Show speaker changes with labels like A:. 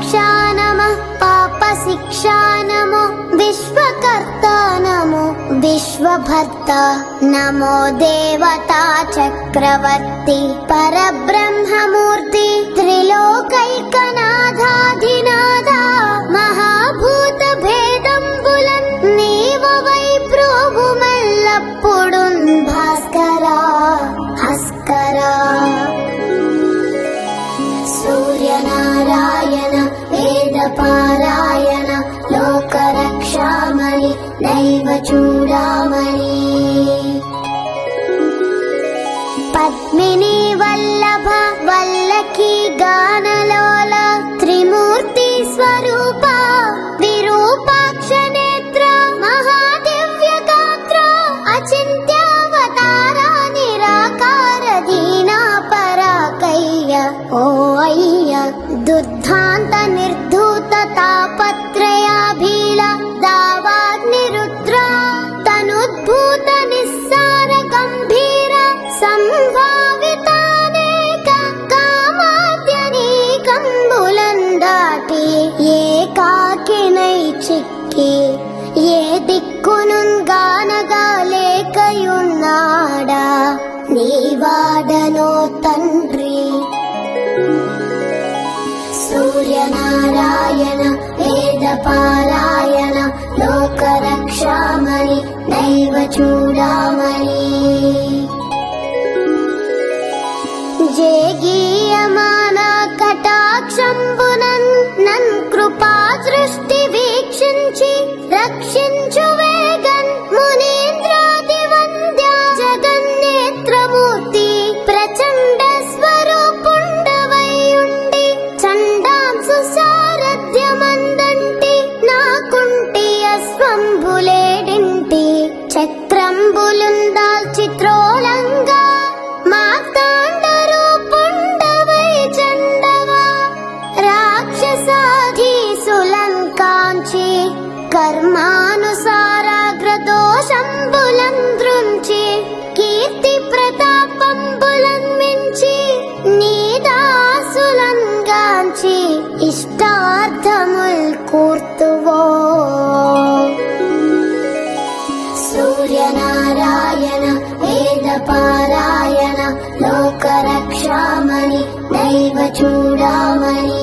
A: రక్షా నమః పాప శిక్షా నమో విశ్వకర్తా నమో విశ్వభర్త నమో దేవతా చక్రవర్తి పరబ్రహ్మమూర్తి త్రిలోకైకనాథాధినాథ మహాభూత భేదంబులన్ నీవవై ప్రోగుమెల్లప్పుడున్ భాస్కరా హస్కరా సూర్యనారాయణ వేదపారాయణ లోకరక్షామణి దైవ చూడామణి పద్మిని వల్లభ వల్లకి గానలోల త్రిమూర్తి స్వరూప విరూపాక్ష నేత్ర మహాదివ్య గాత్ర అచింత్యావతార నిరాకార దీనా పరాకయ్య ఓ అయ్య దుర్ధాంత నిర్ధూత తాపత్రయాభీల దావాగ్నిరుద్ర తనుద్భూత నిస్సార గంభీర సంభావితానేక కామాద్యనీకంబులందాటి ఏకాకినై చిక్కి ఏ దిక్కునున్ గానగా లేకయున్నాడా నీవాడనో తండ్రి సూర్యనారాయణ వేదపారాయణ లోకరక్షామణి దైవ చూడామణి జేగీయమాన కటాక్షంబునన్ నన్ కృపా దృష్టి వీక్షించి రక్షించు వేగన్ మునీంద్రాది వంద్య జగన్నేత్రమూర్తి ప్రచండ స్వరూపుండవైయుండి చండాంసు సారథ్యమందంటి నాకుంటి అశ్వంబులేడింటి చక్రంబులుందాల్చి త్రోలంగా మార్తాండ రూపుండవై చండవా రాక్షసాధీసులం కాంచి కర్మానుసారాగ్రదోషంబులం దృంచి కీర్తి ప్రతాపంబులం మించి నీదాసులం గాంచి ఇష్టార్థముల్ కూర్తువో సూర్యనారాయణ వేదపారాయణ లోకరక్షామణి దైవ చూడామణి